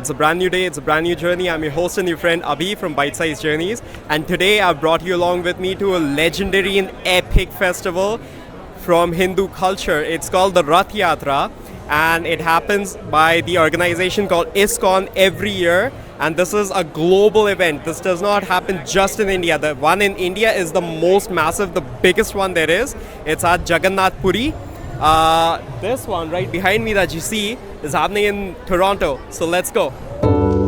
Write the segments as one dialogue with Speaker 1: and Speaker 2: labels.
Speaker 1: It's a brand new day, it's a brand new journey. I'm your host and your friend Abhi from ByteSizedJourneys, and today I've brought you along with me to a legendary and epic festival from Hindu culture. It's called the Rath Yatra, and it happens by the organization called ISKCON every year. And this is a global event. This does not happen just in India. The one in India is the most massive, the biggest one there is. It's at Jagannath Puri. This one right behind me that you see is happening in Toronto. So let's go.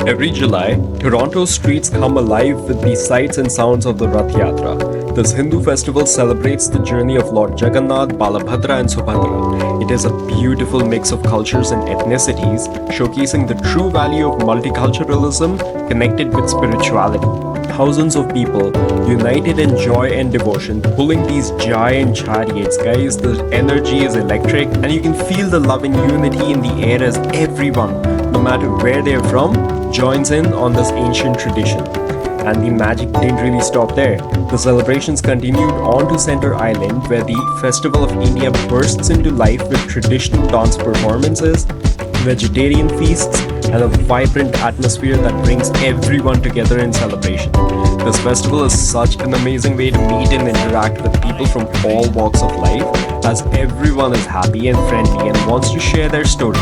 Speaker 1: Every July, Toronto's streets come alive with the sights and sounds of the Rath Yatra. This Hindu festival celebrates the journey of Lord Jagannath, Balabhadra and Subhadra. It is a beautiful mix of cultures and ethnicities, showcasing the true value of multiculturalism connected with spirituality. Thousands of people united in joy and devotion, pulling these giant chariots. Guys, the energy is electric and you can feel the love and unity in the air as everyone, no matter where they're from, joins in on this ancient tradition. And the magic didn't really stop there. The celebrations continued on to Centre Island, where the Festival of India bursts into life with traditional dance performances, vegetarian feasts, and a vibrant atmosphere that brings everyone together in celebration. This festival is such an amazing way to meet and interact with people from all walks of life, as everyone is happy and friendly and wants to share their stories.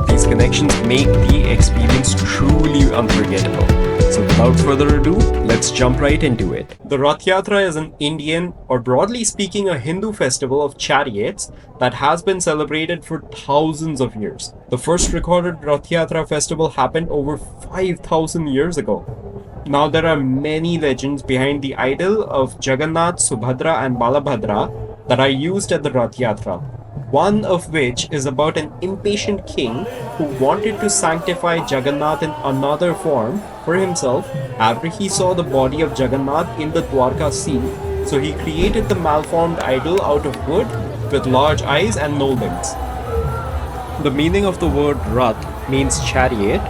Speaker 1: These connections make the experience truly unforgettable. So without further ado, let's jump right into it. The Rath Yatra is an Indian, or broadly speaking a Hindu festival of chariots that has been celebrated for thousands of years. The first recorded Rath Yatra festival happened over 5,000 years ago. Now there are many legends behind the idol of Jagannath, Subhadra and Balabhadra that are used at the Rath Yatra. One of which is about an impatient king who wanted to sanctify Jagannath in another form for himself after he saw the body of Jagannath in the Dwarka Sea. So he created the malformed idol out of wood with large eyes and no limbs. The meaning of the word Rath means chariot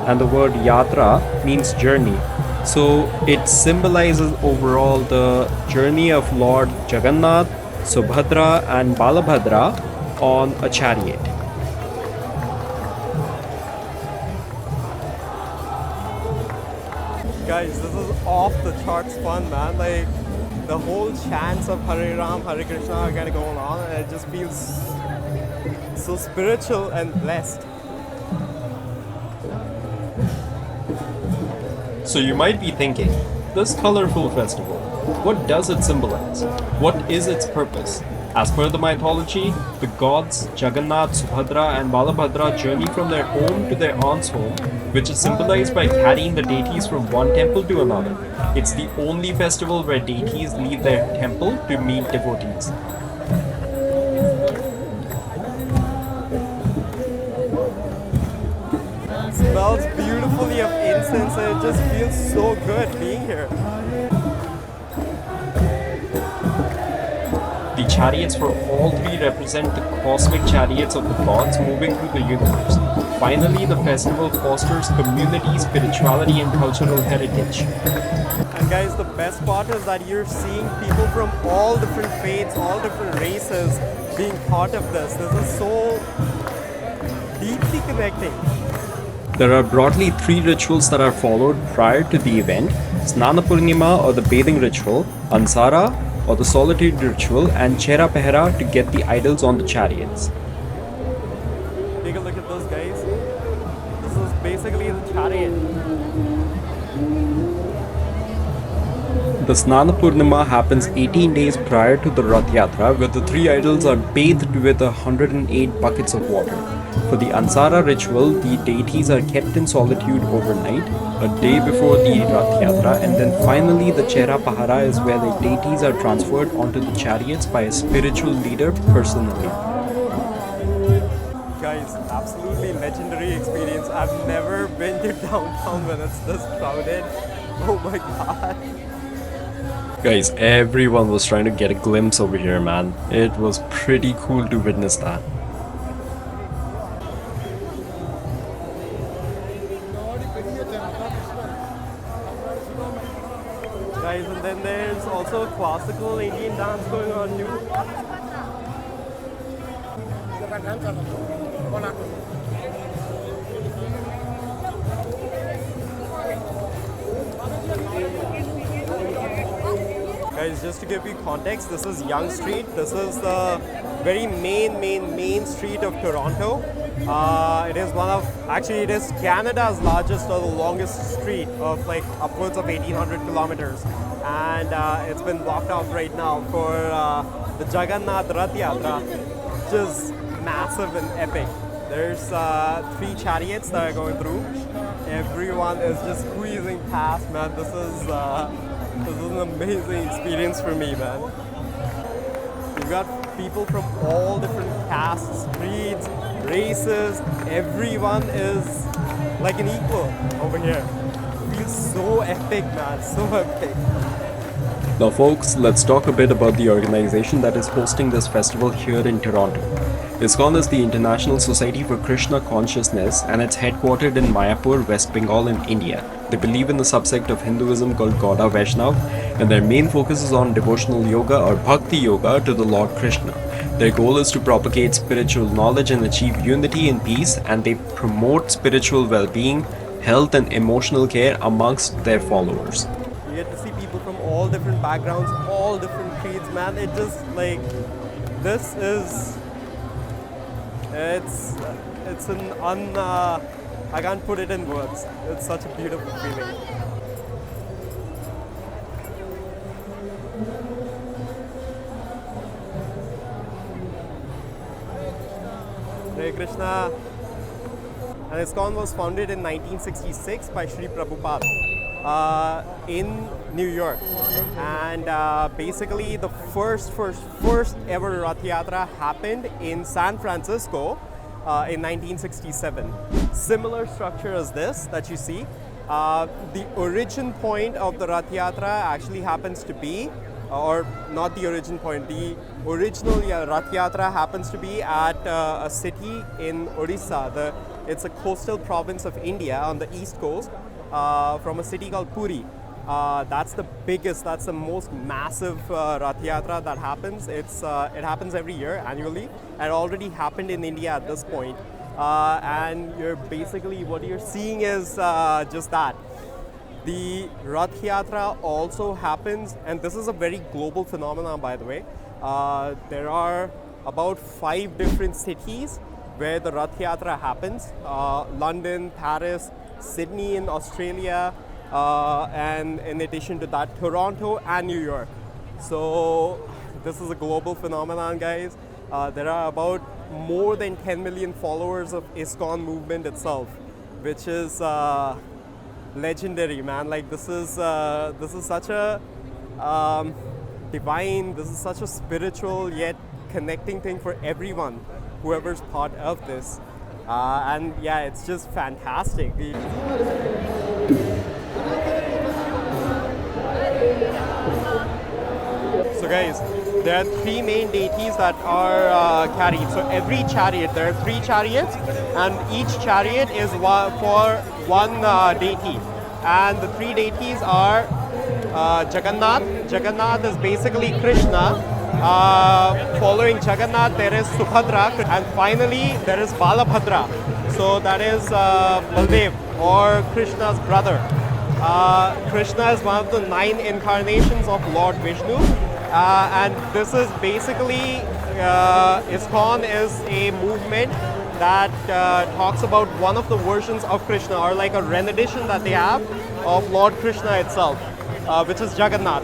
Speaker 1: and the word Yatra means journey. So it symbolizes overall the journey of Lord Jagannath, Subhadra and Balabhadra on a chariot. Guys, this is off the charts fun, man. Like, the whole chants of Hare Ram, Hare Krishna are kind of going on, and it just feels so spiritual and blessed. So you might be thinking, this colorful festival, what does it symbolize? What is its purpose? As per the mythology, the gods Jagannath, Subhadra and Balabhadra journey from their home to their aunt's home, which is symbolized by carrying the deities from one temple to another. It's the only festival where deities leave their temple to meet devotees. It smells beautifully of incense and it just feels so good being here. The chariots for all three represent the cosmic chariots of the gods moving through the universe. Finally, the festival fosters community, spirituality and cultural heritage. And guys, the best part is that you're seeing people from all different faiths, all different races being part of this. This is so deeply connecting. There are broadly three rituals that are followed prior to the event: Snana Purnima or the bathing ritual, Ansara or the solitude ritual, and Chera Pehera to get the idols on the chariots. Take a look at those guys. This is basically the chariot. The Snana Purnima happens 18 days prior to the Rath Yatra, where the three idols are bathed with 108 buckets of water. For the Ansara ritual, the deities are kept in solitude overnight, a day before the Rath Yatra, and then finally the Chera Pahara is where the deities are transferred onto the chariots by a spiritual leader personally. Guys, absolutely legendary experience. I've never been to downtown when it's this crowded. Oh my god. Guys, everyone was trying to get a glimpse over here, man. It was pretty cool to witness that. Guys, and then there's also a classical Indian dance going on too. Guys, just to give you context, this is Yonge Street. This is the very main street of Toronto. It is it is Canada's largest or the longest street of like upwards of 1800 kilometers. And it's been blocked off right now for the Jagannath Rath Yatra, which is massive and epic. There's 3 chariots that are going through. Everyone is just squeezing past, man. This is an amazing experience for me, man. You've got people from all different castes, creeds, races. Everyone is like an equal over here. It feels so epic, man. So epic.
Speaker 2: Now folks, let's talk a bit about the organization that is hosting this festival here in Toronto. ISKCON is the International Society for Krishna Consciousness and it's headquartered in Mayapur, West Bengal in India. They believe in the subsect of Hinduism called Gauda Vaishnav and their main focus is on devotional yoga or bhakti yoga to the Lord Krishna. Their goal is to propagate spiritual knowledge and achieve unity and peace, and they promote spiritual well-being, health and emotional care amongst their followers.
Speaker 1: You get to see people from all different backgrounds, all different creeds, man. It just like, this is, it's I can't put it in words. It's such a beautiful feeling. Hare Krishna. And ISKCON was founded in 1966 by Sri Prabhupada in New York. And basically the first ever Rath Yatra happened in San Francisco in 1967. Similar structure as this that you see. The origin point of the Rath Yatra actually happens to be, or not the origin point, the original Rath Yatra happens to be at a city in Odisha. It's a coastal province of India on the east coast, from a city called Puri. That's the biggest, that's the most massive Rath Yatra that happens. It happens every year, annually. It already happened in India at this point. And you're basically, what you're seeing is just that. The Rath Yatra also happens, and this is a very global phenomenon, by the way. There are about 5 different cities where the Rath Yatra happens. London, Paris, Sydney in Australia, and in addition to that, Toronto and New York. So this is a global phenomenon, guys. There are about more than 10 million followers of ISKCON movement itself, which is legendary, man. Like this is such a divine, this is such a spiritual yet connecting thing for everyone, whoever's part of this. And yeah, it's just fantastic. So guys, there are 3 main deities that are carried. So every chariot, there are 3 chariots, and each chariot is for one deity. And the 3 deities are Jagannath. Jagannath is basically Krishna. Following Jagannath, there is Subhadra, and finally there is Balabhadra. So that is Baldev, or Krishna's brother. Krishna is one of the 9 incarnations of Lord Vishnu. And this is basically, ISKCON is a movement that talks about one of the versions of Krishna, or like a rendition that they have of Lord Krishna itself, which is Jagannath.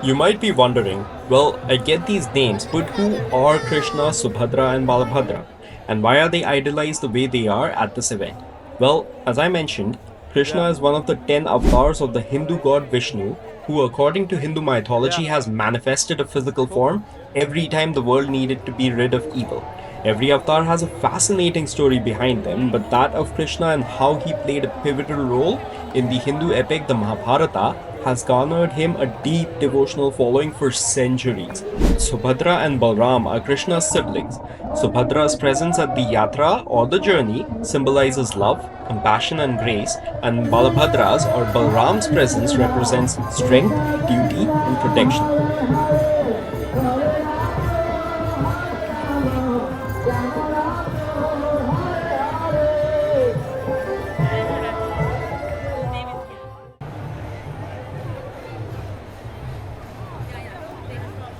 Speaker 2: You might be wondering, well, I get these names, but who are Krishna, Subhadra and Balabhadra? And why are they idolized the way they are at this event? Well, as I mentioned, Krishna is one of the 10 avatars of the Hindu god Vishnu, who according to Hindu mythology has manifested a physical form every time the world needed to be rid of evil. Every avatar has a fascinating story behind them, but that of Krishna and how he played a pivotal role in the Hindu epic the Mahabharata has garnered him a deep devotional following for centuries. Subhadra and Balram are Krishna's siblings. Subhadra's presence at the yatra or the journey symbolizes love, compassion and grace, and Balabhadra's or Balram's presence represents strength, duty and protection.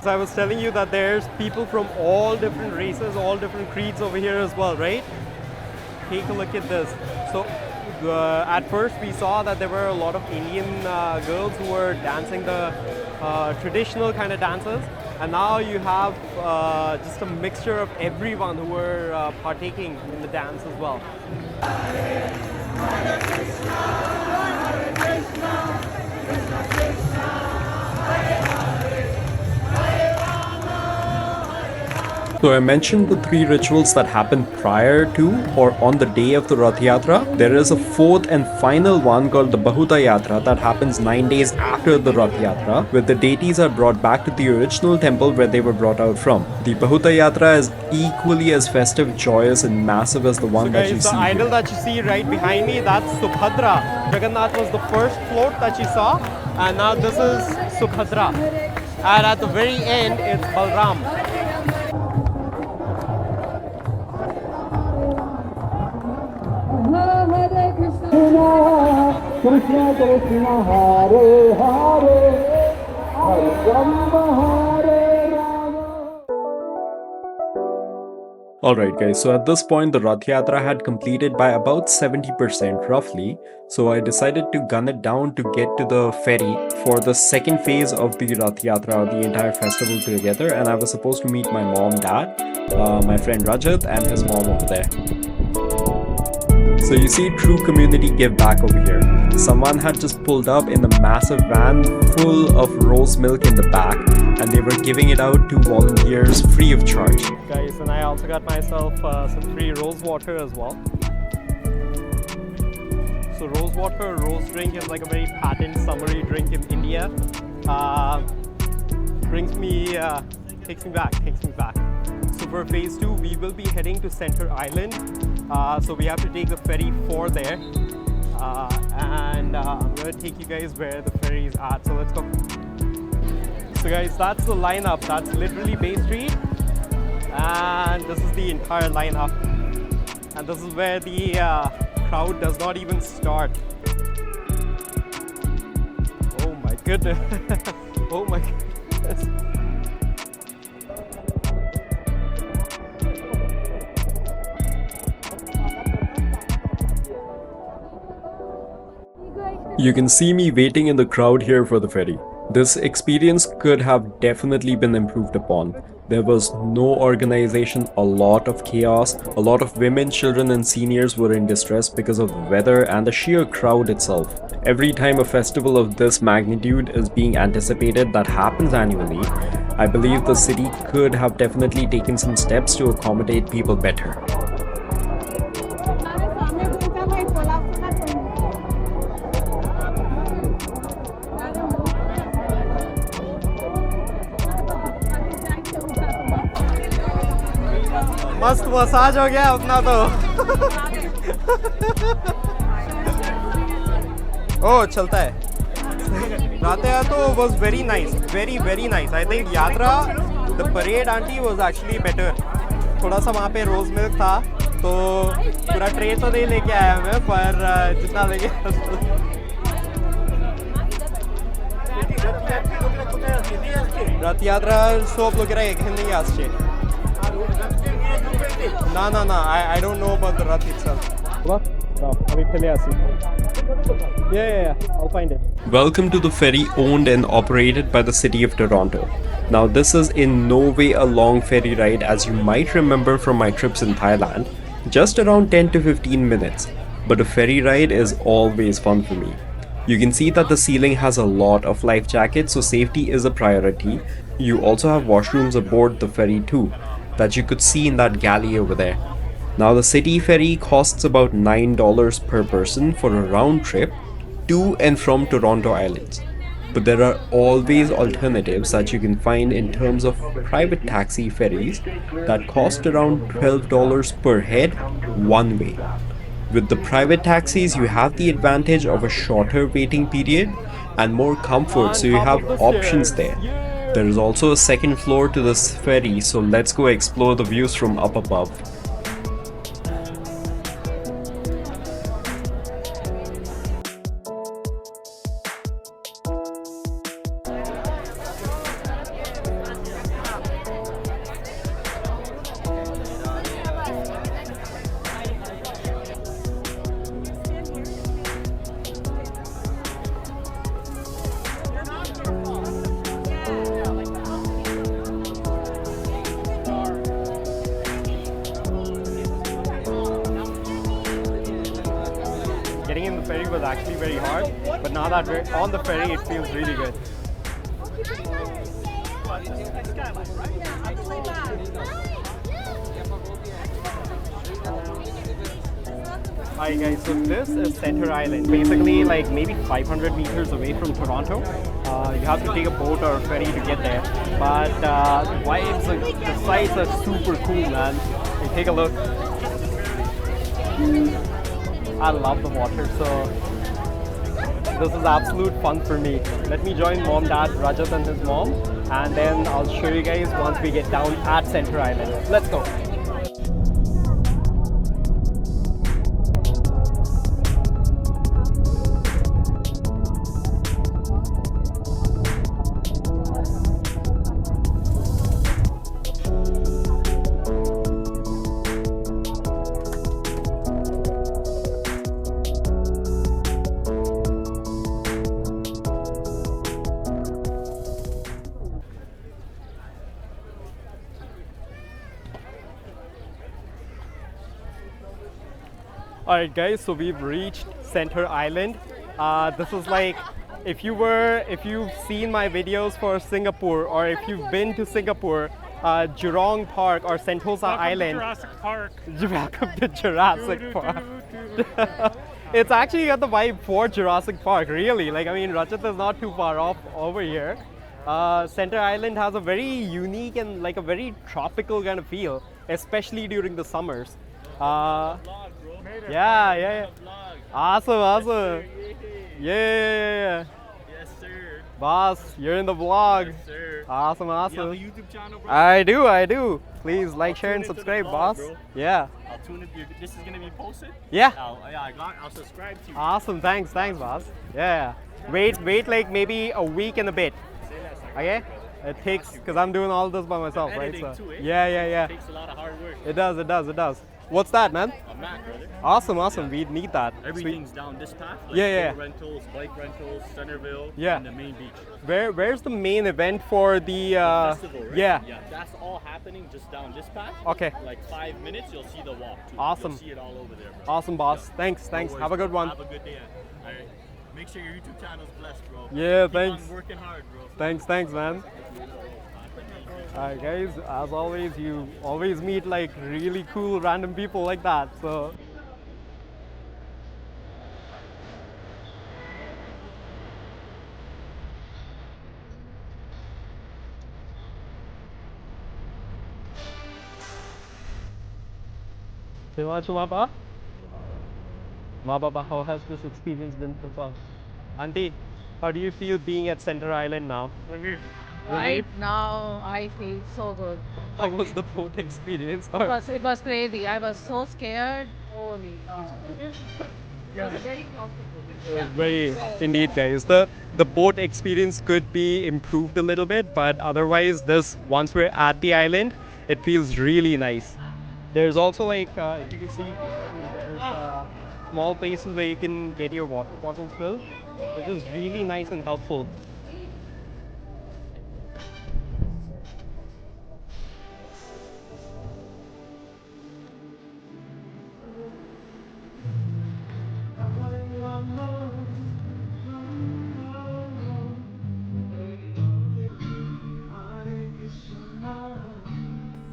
Speaker 1: So I was telling you that there's people from all different races, all different creeds over here as well, right? Take a look at this. So at first we saw that there were a lot of Indian girls who were dancing the traditional kind of dances, and now you have just a mixture of everyone who were partaking in the dance as well.
Speaker 2: So I mentioned the 3 rituals that happen prior to or on the day of the Rath Yatra. There is a 4th and final one called the Bahuta Yatra that happens 9 days after the Rath Yatra, where the deities are brought back to the original temple where they were brought out from. The Bahuta Yatra is equally as festive, joyous and massive as the one that you see.
Speaker 1: The idol that you see right behind me, that's Subhadra. Jagannath was the first float that you saw, and now this is Subhadra. And at the very end, it's Balram.
Speaker 3: Krishna Krishna Hare Hare Hare Rama Hare Rama.
Speaker 2: Alright guys, so at this point the Rath Yatra had completed by about 70% roughly, so I decided to gun it down to get to the ferry for the second phase of the Rath Yatra, or the entire festival together, and I was supposed to meet my mom, dad, my friend Rajat and his mom over there. So you see true community give back over here. Someone had just pulled up in a massive van full of rose milk in the back, and they were giving it out to volunteers free of charge.
Speaker 1: Guys, and I also got myself some free rose water as well. So rose water, rose drink is like a very patent summery drink in India. Takes me back. So for phase 2, we will be heading to Center Island. So we have to take the ferry for there. And I'm going to take you guys where the ferry is at. So let's go. So guys, that's the lineup. That's literally Bay Street. And this is the entire lineup. And this is where the crowd does not even start. Oh my goodness. Oh my goodness.
Speaker 2: You can see me waiting in the crowd here for the ferry. This experience could have definitely been improved upon. There was no organization, a lot of chaos, a lot of women, children and seniors were in distress because of the weather and the sheer crowd itself. Every time a festival of this magnitude is being anticipated that happens annually, I believe the city could have definitely taken some steps to accommodate people better.
Speaker 1: मस्त massage हो गया अपना तो ओह चलता है Rath Yatra was very nice, very nice. I think Yatra, the parade auntie was actually better. थोड़ा सा वहाँ पे रोज मिल्क था तो पूरा ट्रे तो नहीं लेके आया मैं पर जितना लेके Rath Yatra सब लोग रहे हिंदी आस्ते No, I don't know about the Rath itself. Yeah, I'll find it.
Speaker 2: Welcome to the ferry owned and operated by the city of Toronto. Now this is in no way a long ferry ride, as you might remember from my trips in Thailand, just around 10 to 15 minutes. But a ferry ride is always fun for me. You can see that the ceiling has a lot of life jackets, so safety is a priority. You also have washrooms aboard the ferry too, that you could see in that galley over there. Now the city ferry costs about $9 per person for a round trip to and from Toronto Islands. But there are always alternatives that you can find in terms of private taxi ferries that cost around $12 per head one way. With the private taxis, you have the advantage of a shorter waiting period and more comfort, so you have options there. There is also a second floor to this ferry, so let's go explore the views from up above.
Speaker 1: ferry was actually very hard, but now that we're on the ferry, it feels really good. Alright guys, so this is Center Island, basically like maybe 500 meters away from Toronto. You have to take a boat or a ferry to get there, but the vibes, the sights are super cool, man. Hey, take a look. I love the water, so this is absolute fun for me. Let me join Mom, Dad, Rajat and his mom, and then I'll show you guys once we get down at Center Island. Let's go. Alright guys, so we've reached Center Island. This is like, if you've seen my videos for Singapore, or if you've been to Singapore, Jurong Park or Sentosa Island.
Speaker 4: Jurassic Park.
Speaker 1: Welcome to Jurassic Park. It's actually got the vibe for Jurassic Park, really. Like, I mean, Rajat is not too far off over here. Center Island has a very unique and like a very tropical kind of feel, especially during the summers. Yeah. Awesome. Yeah.
Speaker 4: Yes, sir.
Speaker 1: Boss, you're in the vlog.
Speaker 4: Yes, sir.
Speaker 1: Awesome.
Speaker 4: You have a YouTube channel, bro?
Speaker 1: I do. Please like, share, and
Speaker 4: tune into the
Speaker 1: subscribe,
Speaker 4: vlog,
Speaker 1: boss.
Speaker 4: bro.
Speaker 1: Yeah.
Speaker 4: I'll tune it. This is gonna be posted.
Speaker 1: Yeah.
Speaker 4: I'll subscribe to you.
Speaker 1: Awesome. Thanks, boss. Yeah. Wait like maybe a week and a bit.
Speaker 4: Say less, I got
Speaker 1: Okay?
Speaker 4: you, bro.
Speaker 1: It takes, because I'm doing all this by myself, right?
Speaker 4: Editing too, eh?
Speaker 1: Yeah.
Speaker 4: It takes a lot of hard work.
Speaker 1: It does. What's that, man?
Speaker 4: I'm Mac, brother.
Speaker 1: Awesome. We need that.
Speaker 4: Everything's down this path. Like
Speaker 1: Yeah.
Speaker 4: boat rentals, bike rentals, Centerville,
Speaker 1: Yeah.
Speaker 4: and the main beach.
Speaker 1: Where's the main event for the
Speaker 4: Festival, right?
Speaker 1: Yeah.
Speaker 4: That's all happening just down this path.
Speaker 1: Okay.
Speaker 4: Like 5 minutes, you'll see the walk too.
Speaker 1: Awesome.
Speaker 4: You'll see it all over there, bro.
Speaker 1: Awesome, boss. Thanks.
Speaker 4: No worries,
Speaker 1: Have a good
Speaker 4: bro.
Speaker 1: one.
Speaker 4: Have a good day. All right. Make sure your YouTube channel's blessed, bro.
Speaker 1: Yeah,
Speaker 4: Keep
Speaker 1: thanks.
Speaker 4: on working hard, bro.
Speaker 1: Thanks, man. Alright guys, as always, you always meet like really cool random people like that, so. Mapa, how has this experience been so far? Auntie, how do you feel being at Center Island now?
Speaker 5: Right now, I feel so good.
Speaker 1: How was the boat experience?
Speaker 5: It was crazy. I was so scared. Holy God. It was very comfortable.
Speaker 1: Very indeed, guys. The boat experience could be improved a little bit, but otherwise, once we're at the island, it feels really nice. There's also like if you can see, there's small places where you can get your water bottles filled, which is really nice and helpful.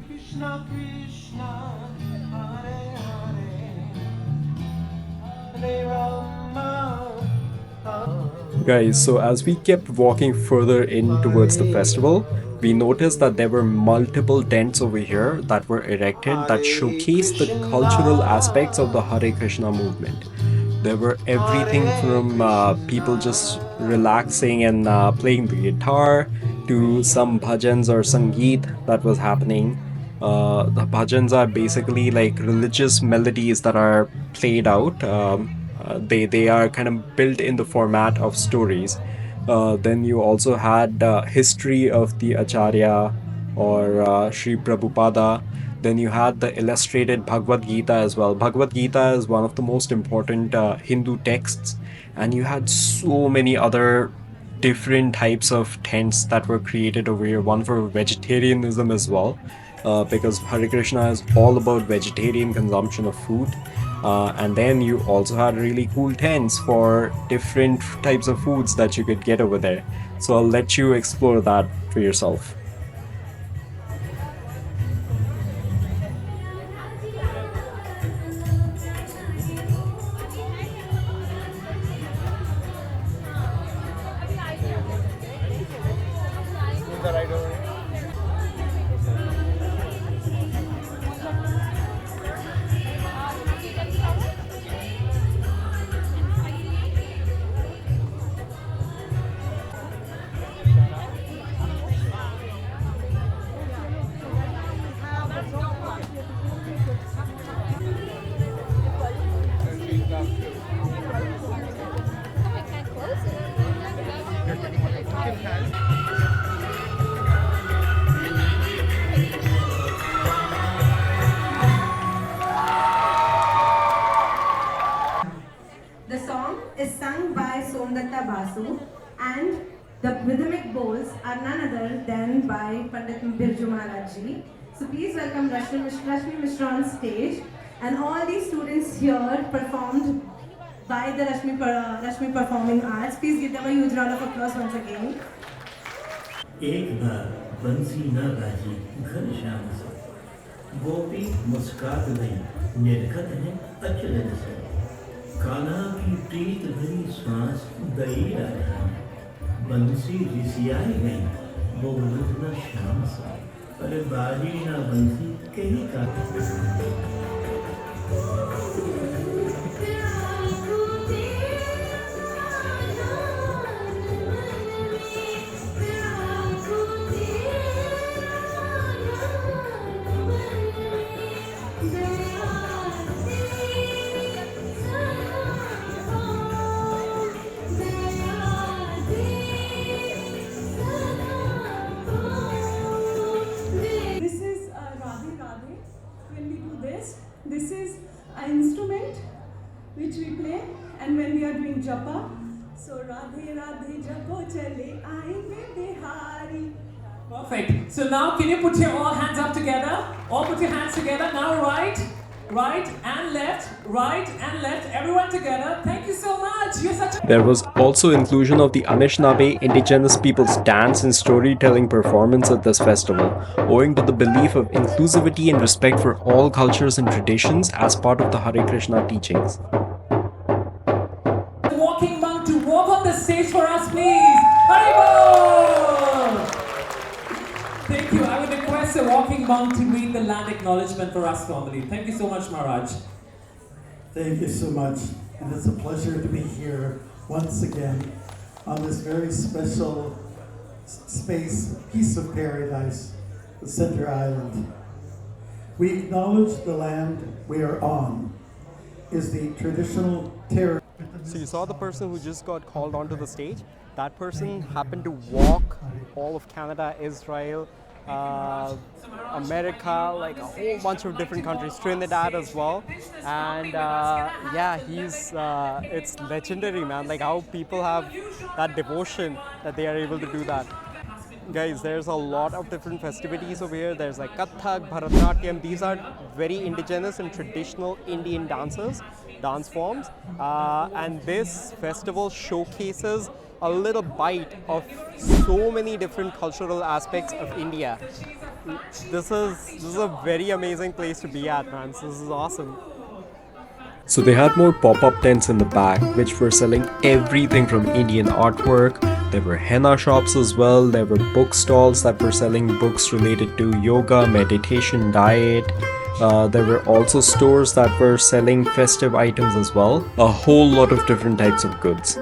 Speaker 3: Krishna Krishna Hare Hare Hare Rama
Speaker 2: Guys, so as we kept walking further in towards the festival, we noticed that there were multiple tents over here that were erected that showcased the cultural aspects of the Hare Krishna movement. There were everything from people just relaxing and playing the guitar to some bhajans or sangeet that was happening. The bhajans are basically like religious melodies that are played out. They are kind of built in the format of stories. Then you also had history of the Acharya or Sri Prabhupada. Then you had the illustrated Bhagavad Gita as well. Bhagavad Gita is one of the most important Hindu texts, and you had so many other different types of tents that were created over here. One for vegetarianism as well, because Hare Krishna is all about vegetarian consumption of food. And then you also had really cool tents for different types of foods that you could get over there. So I'll let you explore that for yourself.
Speaker 6: The song is sung by Somdatta Basu and the rhythmic bowls are none other than by Pandit Birju Maharaj ji. So please welcome Rashmi Mishra on stage, and all these students here performed by the Rashmi Performing Arts. Please give them a huge round of applause once again.
Speaker 7: एक बार बंसी न बाजी घर श्याम सा, गोपी मुस्कात गई निर्गत है अचरज से, कान्हा की प्रीत भरी श्वास गई राधा, बंसी रिसियाई गई बोलत न श्याम सा, अरे बाजी न बंसी कहीं का
Speaker 8: This is an instrument which we play, and when we are doing japa, so Radhe Radhe Japo Chale Aayenge Bihari.
Speaker 9: Perfect. So now can you put your all hands up together? All put your hands together. Now right and left, right and left. Everyone together. Thank you so much. You're such a...
Speaker 2: There was also inclusion of the Anishinaabe indigenous people's dance and storytelling performance at this festival, owing to the belief of inclusivity and respect for all cultures and traditions as part of the Hare Krishna teachings.
Speaker 9: Walking monk to walk on the stage for us, please. Haribol! Thank you. I would request a walking monk to read the land acknowledgement for us formally. Thank you so much, Maharaj.
Speaker 10: Thank you so much, and it's a pleasure to be here once again on this very special space, piece of paradise, the Center Island. We acknowledge the land we are on is the traditional territory.
Speaker 1: So you saw the person who just got called onto the stage. That person happened to walk all of Canada, Israel, America, like a whole bunch of different countries, Trinidad as well. And yeah, it's legendary, man, like how people have that devotion that they are able to do that. Guys, there's a lot of different festivities over here. There's like Kathak, Bharatanatyam. These are very indigenous and traditional Indian dance forms. And this festival showcases a little bite of so many different cultural aspects of India. This is a very amazing place to be at, man. So this is awesome.
Speaker 2: So they had more pop-up tents in the back, which were selling everything from Indian artwork. There were henna shops as well. There were book stalls that were selling books related to yoga, meditation, diet. There were also stores that were selling festive items as well. A whole lot of different types of goods.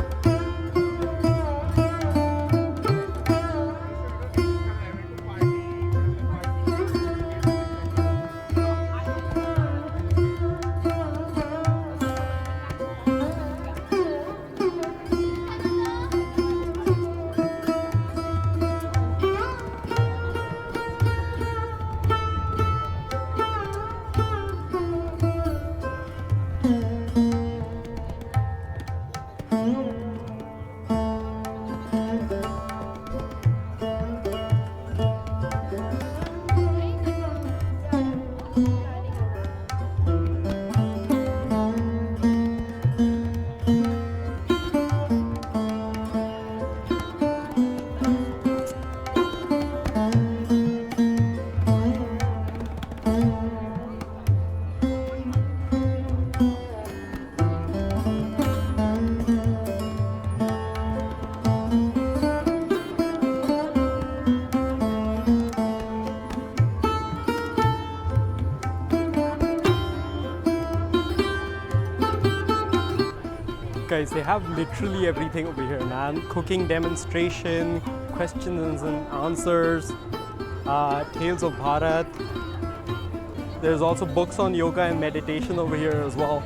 Speaker 1: Guys, they have literally everything over here, man. Cooking demonstration, questions and answers, tales of Bharat. There's also books on yoga and meditation over here as well.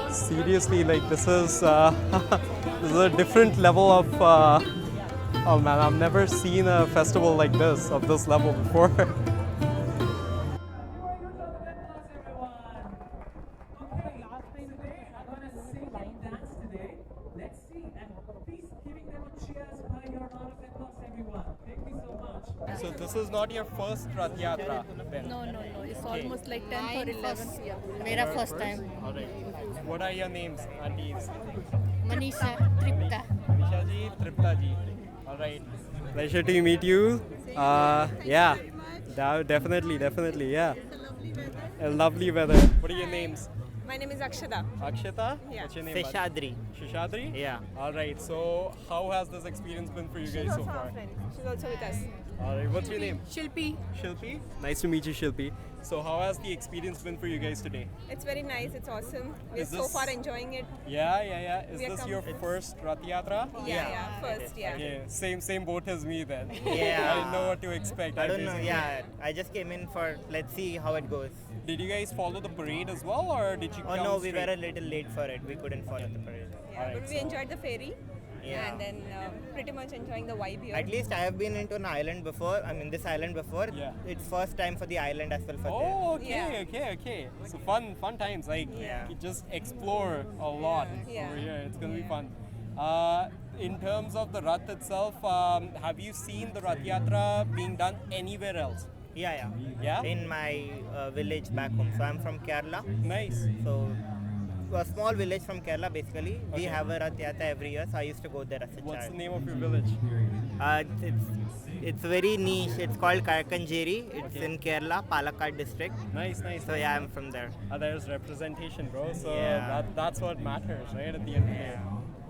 Speaker 1: Seriously, like this is this is a different level of oh man, I've never seen a festival like this of this level before. So this is not your first Rath Yatra then?
Speaker 11: No. It's almost like 10th or 11th. Yeah. Mera first time.
Speaker 1: Alright. What are your names, aunties?
Speaker 11: Manisha, Tripta.
Speaker 1: Manisha ji, Tripta ji. Alright. Pleasure to meet you. Yeah. Definitely, yeah. A lovely weather. What are your names?
Speaker 12: My name is Akshata.
Speaker 1: Akshata?
Speaker 12: Yeah.
Speaker 1: What's your name?
Speaker 13: Seshadri.
Speaker 1: Shishadri?
Speaker 13: Yeah.
Speaker 1: Alright, so how has this experience been for you guys so far?
Speaker 12: She's also with us.
Speaker 1: Alright, what's your name?
Speaker 12: Shilpi.
Speaker 1: Shilpi? Nice to meet you, Shilpi. So how has the experience been for you guys today?
Speaker 12: It's very nice. It's awesome. We're
Speaker 1: Is
Speaker 12: so
Speaker 1: this-
Speaker 12: far enjoying it.
Speaker 1: Yeah. Is
Speaker 12: We are
Speaker 1: this your first Rath Yatra?
Speaker 12: Yeah. First, yeah.
Speaker 1: Okay, same boat as me then.
Speaker 13: Yeah.
Speaker 1: I didn't know what to expect.
Speaker 13: I don't know. Yeah, I just came in for let's see how it goes.
Speaker 1: Did you guys follow the parade as well, or did you
Speaker 13: Oh
Speaker 1: come
Speaker 13: no, we
Speaker 1: straight?
Speaker 13: were a little late for it. We couldn't follow the parade.
Speaker 12: Yeah,
Speaker 1: Alright,
Speaker 12: but we
Speaker 1: so-
Speaker 12: enjoyed the ferry.
Speaker 13: Yeah.
Speaker 12: And then pretty much enjoying the vibe here.
Speaker 13: At least I have been into an island before. I mean, this island before.
Speaker 1: Yeah.
Speaker 13: It's first time for the island as well for
Speaker 1: Oh,
Speaker 12: Yeah.
Speaker 1: okay. So fun times. Like
Speaker 13: Yeah.
Speaker 1: you just explore a lot
Speaker 12: Yeah.
Speaker 1: over here. It's gonna be
Speaker 12: Yeah.
Speaker 1: fun. In terms of the Rath itself, have you seen the Rath Yatra being done anywhere else?
Speaker 13: Yeah.
Speaker 1: Yeah?
Speaker 13: In my village back home. So I'm from Kerala.
Speaker 1: Nice.
Speaker 13: So a small village from Kerala basically. We
Speaker 1: Okay.
Speaker 13: have a Rath Yatra every year. So I used to go there as a
Speaker 1: What's
Speaker 13: child.
Speaker 1: the name of your village?
Speaker 13: It's very niche. It's called Karakanjeri. It's
Speaker 1: Okay.
Speaker 13: in Kerala, Palakkad district.
Speaker 1: Nice.
Speaker 13: So yeah, I'm from there.
Speaker 1: There's representation, bro. So
Speaker 13: Yeah.
Speaker 1: that's what matters, right? At the end of the day.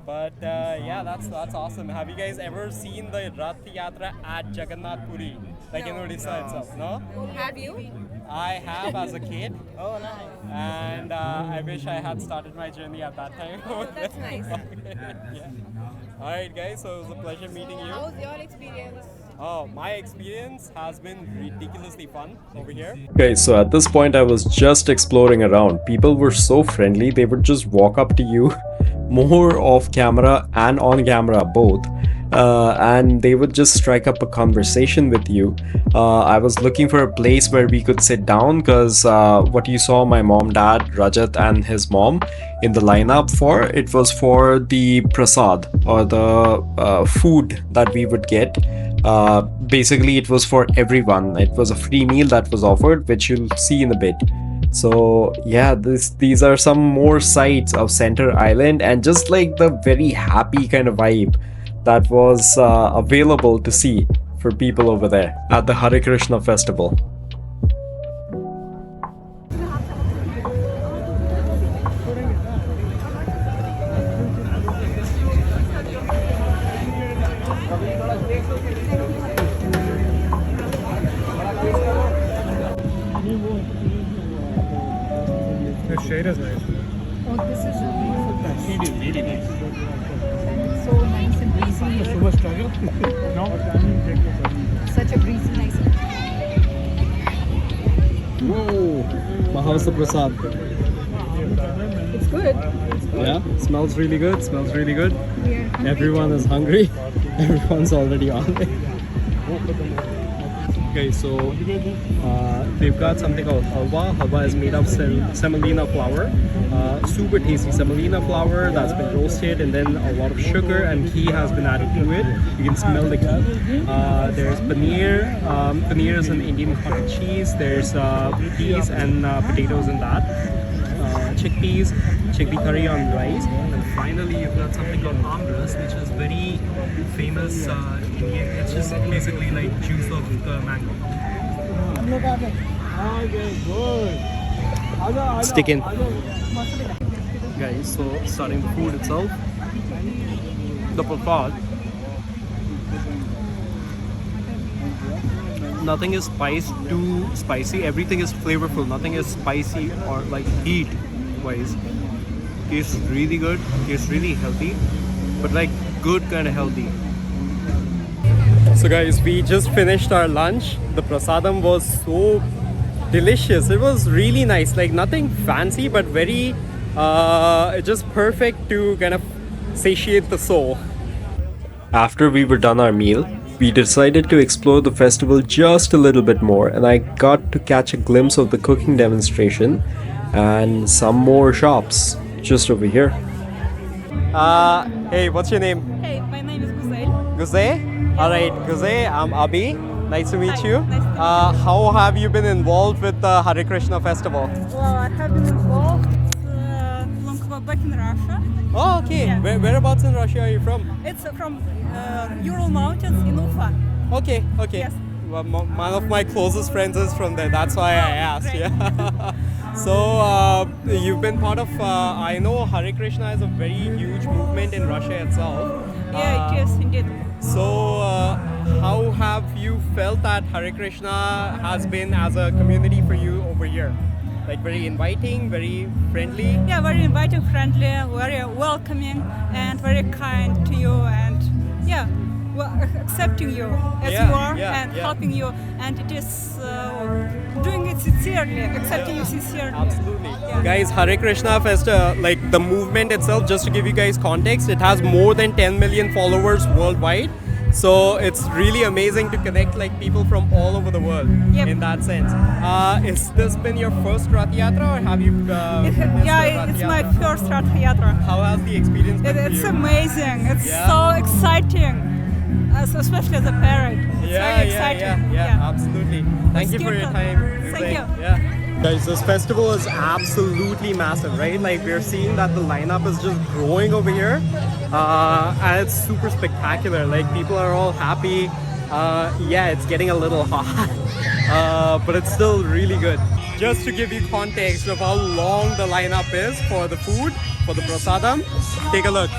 Speaker 1: But yeah, that's awesome. Have you guys ever seen the Rath Yatra at Jagannath Puri, like in Odisha itself? No.
Speaker 12: Have you?
Speaker 1: I have as a kid,
Speaker 13: Oh, nice.
Speaker 1: and I wish I had started my journey at that time.
Speaker 12: Oh, that's nice.
Speaker 1: Yeah. All right, guys. So it was a pleasure meeting you.
Speaker 12: How's your experience?
Speaker 1: Oh, my experience has been ridiculously fun over here.
Speaker 2: Okay, so at this point I was just exploring around. People were so friendly, they would just walk up to you, more off camera and on camera both, and they would just strike up a conversation with you. I was looking for a place where we could sit down because what you saw my mom, dad, Rajat and his mom in the lineup for, it was for the prasad or the food that we would get. Basically it was for everyone. It was a free meal that was offered, which you'll see in a bit. So yeah, these are some more sights of Center Island and just like the very happy kind of vibe that was available to see for people over there at the Hare Krishna festival.
Speaker 14: The shade is nice.
Speaker 11: Oh, this is a beautiful place.
Speaker 14: It is really nice.
Speaker 11: So nice and breezy.
Speaker 14: So much struggle. No.
Speaker 11: Such a breezy, nice.
Speaker 1: Whoa! How's the prasad?
Speaker 11: It's good.
Speaker 1: Yeah, smells really good.
Speaker 11: We are hungry.
Speaker 1: Everyone is hungry. Everyone's already on it. Okay, so they've got something called halwa. Halwa is made of semolina flour, super tasty semolina flour that's been roasted, and then a lot of sugar and ghee has been added to it. You can smell the ghee. There's paneer. Paneer is an Indian cottage cheese. There's peas and potatoes in that. Chickpeas, chickpea curry on rice, and finally you've got something called amras, which is very famous Indian. It's just basically like juice of the mango. Stick in. Guys, so starting the food itself, the prasad. nothing is spiced too spicy. Everything is flavorful. Nothing is spicy or like heat wise. Tastes really good. Tastes really healthy, but like good kind of healthy. So guys, we just finished our lunch. The prasadam was so delicious. It was really nice. Like nothing fancy, but very just perfect to kind of satiate the soul. After we were done our meal, we decided to explore the festival just a little bit more, and I got to catch a glimpse of the cooking demonstration and some more shops just over here. Hey, what's your name?
Speaker 15: Hey, my name is Guzel.
Speaker 1: Guze? Alright, Guze, I'm Abhi. Nice to meet
Speaker 15: Hi,
Speaker 1: you.
Speaker 15: nice to meet you.
Speaker 1: How have you been involved with the Hare Krishna festival?
Speaker 15: Well, I have been involved long back in Russia.
Speaker 1: Oh, okay.
Speaker 15: Yeah.
Speaker 1: Whereabouts in Russia are you from?
Speaker 15: It's from Ural Mountains in Ufa.
Speaker 1: Okay, okay.
Speaker 15: Yes.
Speaker 1: Well, one of my closest friends is from there. That's why I asked.
Speaker 15: Great.
Speaker 1: Yeah. So you've been part of. I know Hare Krishna is a very huge movement in Russia itself.
Speaker 15: Yeah, it is indeed.
Speaker 1: So how have you felt that Hare Krishna has been as a community for you over here? Like very inviting, very friendly.
Speaker 15: Yeah, very inviting, friendly, very welcoming, and very kind to you, and yeah, well, accepting you as
Speaker 1: Yeah,
Speaker 15: you are
Speaker 1: yeah,
Speaker 15: and
Speaker 1: yeah.
Speaker 15: helping you, and it is doing it sincerely, accepting you sincerely.
Speaker 1: Absolutely.
Speaker 15: Yeah.
Speaker 1: Guys, Hare Krishna Fest, like the movement itself, just to give you guys context, it has more than 10 million followers worldwide. So it's really amazing to connect like people from all over the world.
Speaker 15: Yep.
Speaker 1: In that sense. Has this been your first Rath Yatra, or have you?
Speaker 15: Yeah, it's my first Rath Yatra.
Speaker 1: How has the experience been for
Speaker 15: It's
Speaker 1: you?
Speaker 15: amazing. It's
Speaker 1: Yeah.
Speaker 15: so exciting, especially the parade. It's very exciting.
Speaker 1: Yeah, absolutely. Thank you for your time.
Speaker 15: Thank you.
Speaker 1: Yeah. Guys, this festival is absolutely massive, right? Like we're seeing that the lineup is just growing over here, and it's super spectacular. Like people are all happy. Yeah, it's getting a little hot, but it's still really good. Just to give you context of how long the lineup is for the food, for the prasadam, take a look.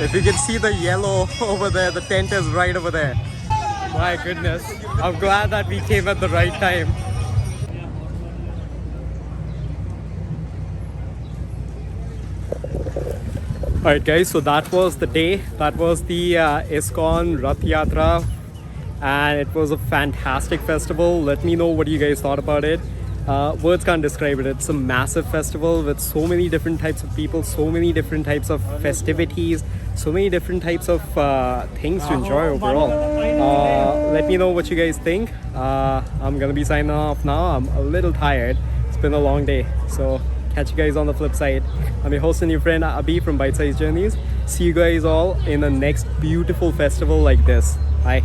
Speaker 1: If you can see the yellow over there, the tent is right over there. My goodness. I'm glad that we came at the right time. Alright guys, so that was the day. That was the ISKCON Rath Yatra, and it was a fantastic festival. Let me know what you guys thought about it. Words can't describe it. It's a massive festival with so many different types of people, so many different types of festivities, so many different types of things to enjoy overall. Let me know what you guys think. I'm gonna be signing off now. I'm a little tired. It's been a long day, so catch you guys on the flip side. I'm your host and your friend Abhi from ByteSizedJourneys. See you guys all in the next beautiful festival like this. Bye.